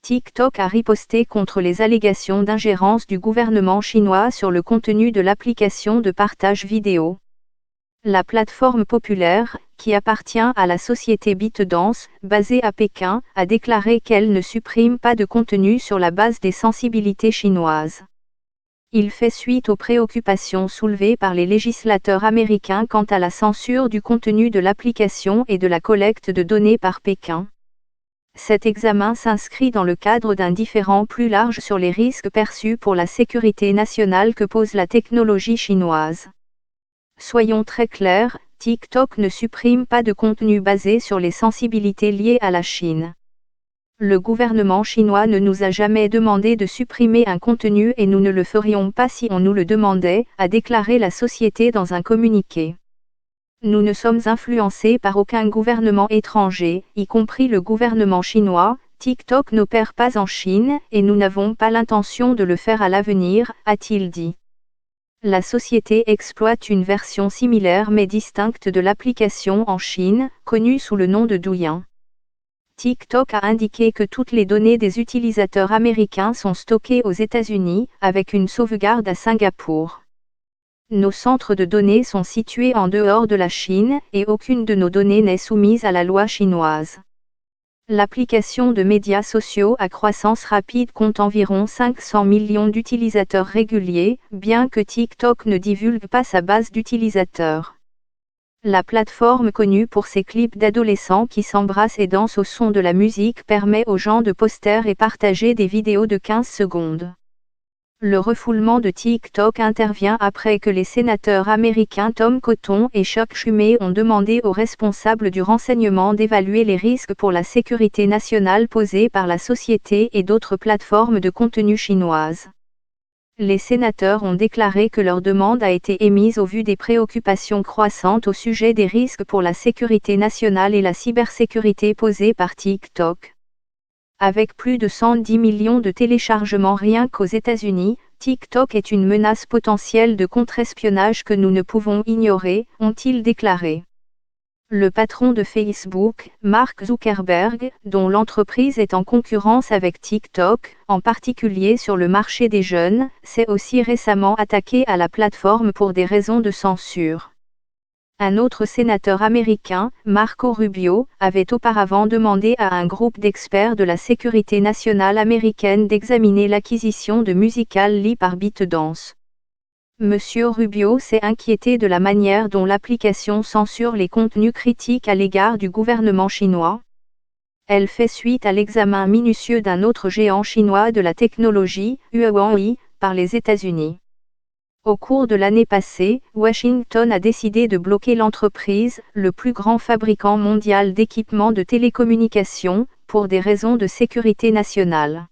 TikTok a riposté contre les allégations d'ingérence du gouvernement chinois sur le contenu de l'application de partage vidéo. La plateforme populaire, qui appartient à la société ByteDance, basée à Pékin, a déclaré qu'elle ne supprime pas de contenu sur la base des sensibilités chinoises. Il fait suite aux préoccupations soulevées par les législateurs américains quant à la censure du contenu de l'application et de la collecte de données par Pékin. Cet examen s'inscrit dans le cadre d'un différend plus large sur les risques perçus pour la sécurité nationale que pose la technologie chinoise. Soyons très clairs, TikTok ne supprime pas de contenu basé sur les sensibilités liées à la Chine. Le gouvernement chinois ne nous a jamais demandé de supprimer un contenu et nous ne le ferions pas si on nous le demandait, a déclaré la société dans un communiqué. Nous ne sommes influencés par aucun gouvernement étranger, y compris le gouvernement chinois. TikTok n'opère pas en Chine et nous n'avons pas l'intention de le faire à l'avenir, a-t-il dit. La société exploite une version similaire mais distincte de l'application en Chine, connue sous le nom de Douyin. TikTok a indiqué que toutes les données des utilisateurs américains sont stockées aux États-Unis, avec une sauvegarde à Singapour. Nos centres de données sont situés en dehors de la Chine et aucune de nos données n'est soumise à la loi chinoise. L'application de médias sociaux à croissance rapide compte environ 500 millions d'utilisateurs réguliers, bien que TikTok ne divulgue pas sa base d'utilisateurs. La plateforme connue pour ses clips d'adolescents qui s'embrassent et dansent au son de la musique permet aux gens de poster et partager des vidéos de 15 secondes. Le refoulement de TikTok intervient après que les sénateurs américains Tom Cotton et Chuck Schumer ont demandé aux responsables du renseignement d'évaluer les risques pour la sécurité nationale posés par la société et d'autres plateformes de contenu chinoises. Les sénateurs ont déclaré que leur demande a été émise au vu des préoccupations croissantes au sujet des risques pour la sécurité nationale et la cybersécurité posés par TikTok. Avec plus de 110 millions de téléchargements rien qu'aux États-Unis, TikTok est une menace potentielle de contre-espionnage que nous ne pouvons ignorer, ont-ils déclaré. Le patron de Facebook, Mark Zuckerberg, dont l'entreprise est en concurrence avec TikTok, en particulier sur le marché des jeunes, s'est aussi récemment attaqué à la plateforme pour des raisons de censure. Un autre sénateur américain, Marco Rubio, avait auparavant demandé à un groupe d'experts de la sécurité nationale américaine d'examiner l'acquisition de Musical.ly par ByteDance. Monsieur Rubio s'est inquiété de la manière dont l'application censure les contenus critiques à l'égard du gouvernement chinois. Elle fait suite à l'examen minutieux d'un autre géant chinois de la technologie, Huawei, par les États-Unis. Au cours de l'année passée, Washington a décidé de bloquer l'entreprise, le plus grand fabricant mondial d'équipements de télécommunications, pour des raisons de sécurité nationale.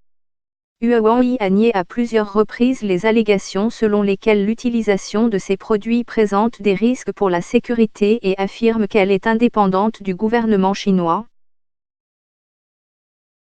Huawei a nié à plusieurs reprises les allégations selon lesquelles l'utilisation de ces produits présente des risques pour la sécurité et affirme qu'elle est indépendante du gouvernement chinois.